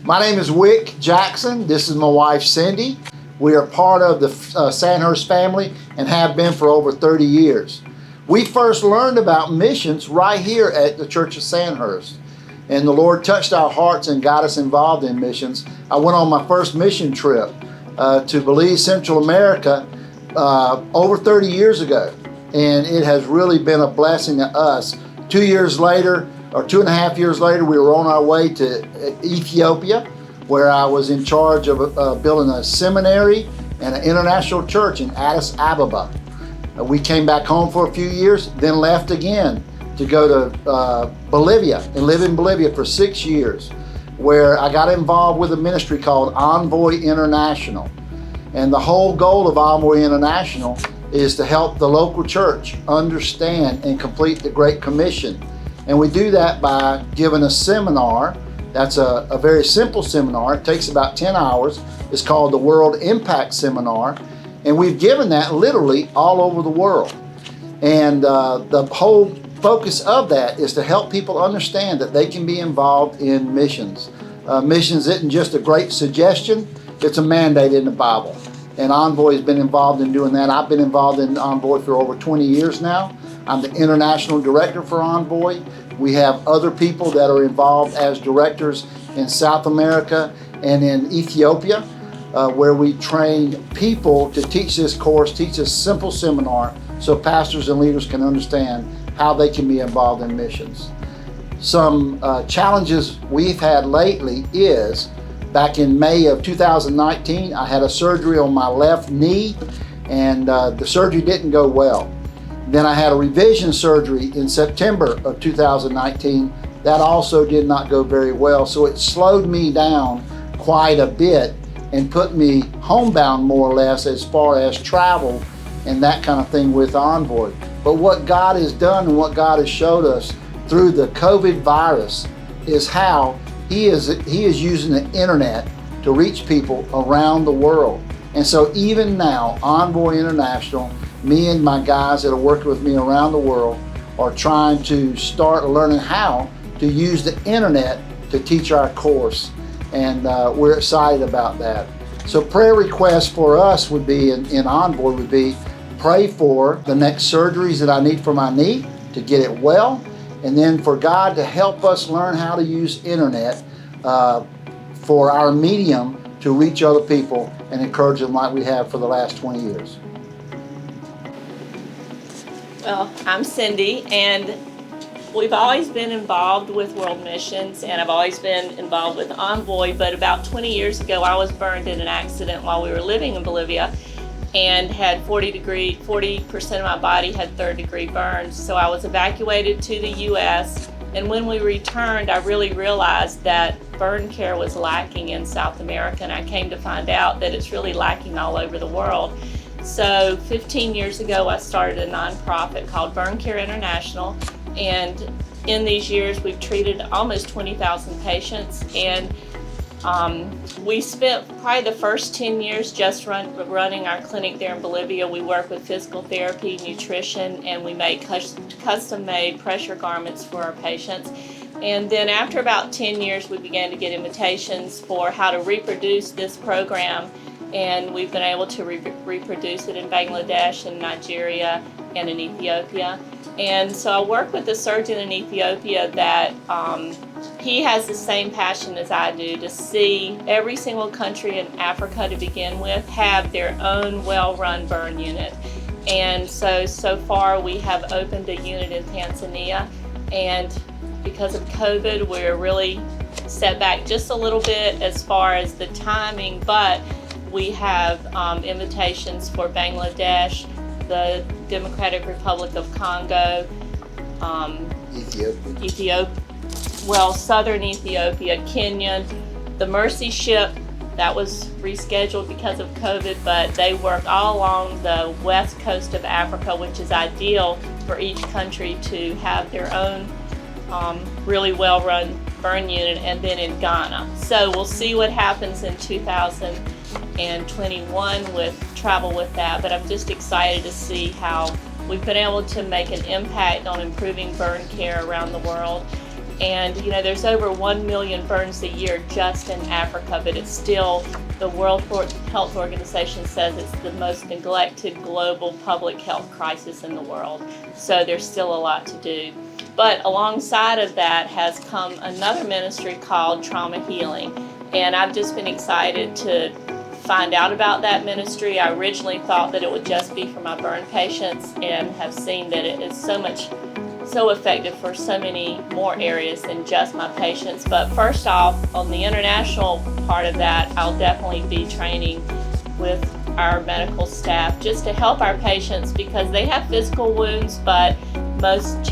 My name is Wick Jackson. This is my wife, Cindy. We are part of the Sandhurst family and have been for over 30 years. We first learned about missions right here at the Church of Sandhurst. And the Lord touched our hearts and got us involved in missions. I went on my first mission trip to Belize, Central America, over 30 years ago. And it has really been a blessing to us. 2 years later, or 2.5 years later, we were on our way to Ethiopia, where I was in charge of building a seminary and an international church in Addis Ababa. We came back home for a few years, then left again to go to Bolivia and live in Bolivia for 6 years, where I got involved with a ministry called Envoy International. And the whole goal of Envoy International is to help the local church understand and complete the Great Commission. And we do that by giving a seminar. That's a very simple seminar. It takes about 10 hours. It's called the World Impact Seminar. And we've given that literally all over the world. And the whole focus of that is to help people understand that they can be involved in missions. Missions isn't just a great suggestion, it's a mandate in the Bible. And Envoy has been involved in doing that. I've been involved in Envoy for over 20 years now. I'm the international director for Envoy. We have other people that are involved as directors in South America and in Ethiopia, where we train people to teach this course, teach this simple seminar, so pastors and leaders can understand how they can be involved in missions. Some challenges we've had lately is, back in May of 2019, I had a surgery on my left knee, and the surgery didn't go well. Then I had a revision surgery in September of 2019. That also did not go very well, so it slowed me down quite a bit and put me homebound more or less as far as travel and that kind of thing with Envoy. But what God has done and what God has showed us through the COVID virus is how He is using the internet to reach people around the world. And so even now, Envoy International, me and my guys that are working with me around the world are trying to start learning how to use the internet to teach our course. And we're excited about that. So prayer requests for us would be, in Envoy would be, pray for the next surgeries that I need for my knee to get it well, and then for God to help us learn how to use internet for our medium to reach other people and encourage them like we have for the last 20 years. Well, I'm Cindy, and we've always been involved with World Missions, and I've always been involved with Envoy, but about 20 years ago I was burned in an accident while we were living in Bolivia and had 40% of my body had third-degree burns. So I was evacuated to the U.S., and when we returned, I really realized that burn care was lacking in South America, and I came to find out that it's really lacking all over the world. So 15 years ago, I started a nonprofit called Burn Care International, and in these years, we've treated almost 20,000 patients, and we spent probably the first 10 years just running our clinic there in Bolivia. We work with physical therapy, nutrition, and we make custom-made pressure garments for our patients. And then after about 10 years, we began to get invitations for how to reproduce this program, and we've been able to reproduce it in Bangladesh and Nigeria and in Ethiopia. And so I work with a surgeon in Ethiopia that he has the same passion as I do to see every single country in Africa to begin with have their own well-run burn unit. And so far we have opened a unit in Tanzania, and because of COVID, we're really set back just a little bit as far as the timing, but we have invitations for Bangladesh, the Democratic Republic of Congo, southern Ethiopia, Kenya, the Mercy ship, that was rescheduled because of COVID, but they work all along the west coast of Africa, which is ideal for each country to have their own really well-run burn unit, and then in Ghana. So we'll see what happens in 2021 with travel with that, but I'm just excited to see how we've been able to make an impact on improving burn care around the world. And there's over 1 million burns a year just in Africa, but it's still, the World Health Organization says it's the most neglected global public health crisis in the world. So there's still a lot to do. But alongside of that has come another ministry called Trauma Healing. And I've just been excited to find out about that ministry. I originally thought that it would just be for my burn patients, and have seen that it is so effective for so many more areas than just my patients. But first off, on the international part of that, I'll definitely be training with our medical staff just to help our patients, because they have physical wounds, but most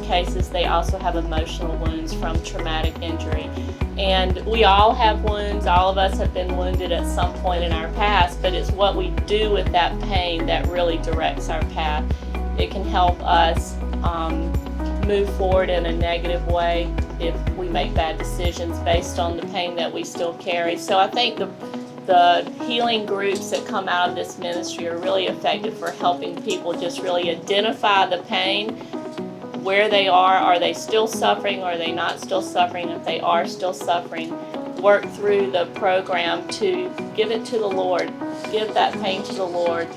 cases they also have emotional wounds from traumatic injury. And we all have wounds, all of us have been wounded at some point in our past, but it's what we do with that pain that really directs our path. It can help us move forward in a negative way if we make bad decisions based on the pain that we still carry. So I think the healing groups that come out of this ministry are really effective for helping people just really identify the pain, where they are they still suffering, or are they not still suffering? If they are still suffering, work through the program to give it to the Lord, give that pain to the Lord,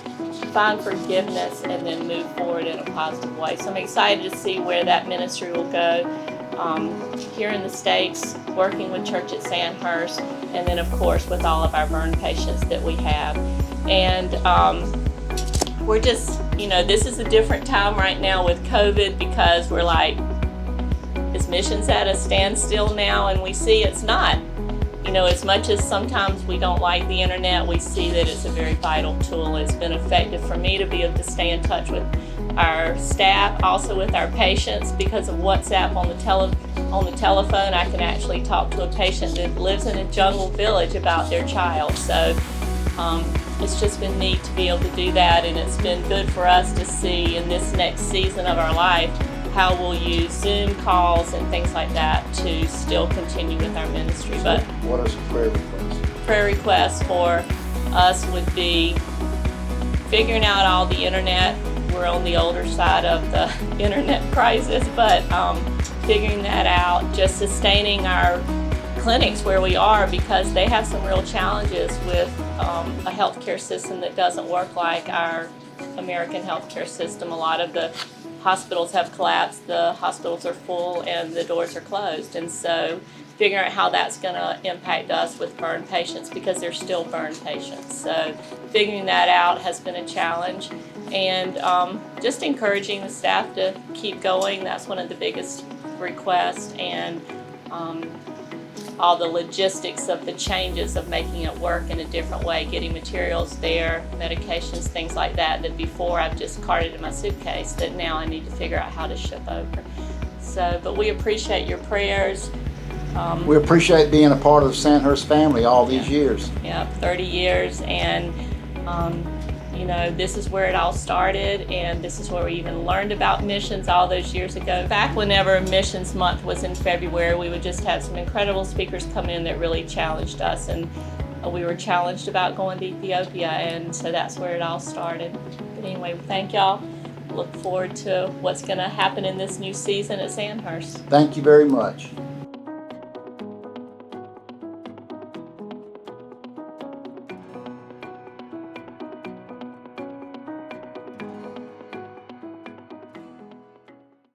find forgiveness, and then move forward in a positive way. So I'm excited to see where that ministry will go. Here in the States, working with Church at Sandhurst, and then of course with all of our burn patients that we have. And we're just, this is a different time right now with COVID, because we're like, is missions at a standstill now? And we see it's not. As much as sometimes we don't like the internet, we see that it's a very vital tool. It's been effective for me to be able to stay in touch with our staff, also with our patients. Because of WhatsApp on the telephone, I can actually talk to a patient that lives in a jungle village about their child. So it's just been neat to be able to do that, and it's been good for us to see in this next season of our life how we'll use Zoom calls and things like that to still continue with our ministry. But what are some prayer requests? Prayer requests for us would be figuring out all the internet. We're on the older side of the internet crisis, but figuring that out, just sustaining our clinics where we are, because they have some real challenges with a healthcare system that doesn't work like our American healthcare system. A lot of the hospitals have collapsed, the hospitals are full, and the doors are closed. And so figuring out how that's going to impact us with burn patients, because they're still burn patients. So figuring that out has been a challenge. And just encouraging the staff to keep going. That's one of the biggest requests. And all the logistics of the changes of making it work in a different way, getting materials there, medications, things like that, that before I've just carted in my suitcase, that now I need to figure out how to ship over. So, but we appreciate your prayers. We appreciate being a part of the Sandhurst family all these years. Yeah, 30 years, and this is where it all started, and this is where we even learned about missions all those years ago. Back whenever Missions Month was in February, we would just have some incredible speakers come in that really challenged us, and we were challenged about going to Ethiopia, and so that's where it all started. But anyway, thank y'all. Look forward to what's going to happen in this new season at Sandhurst. Thank you very much.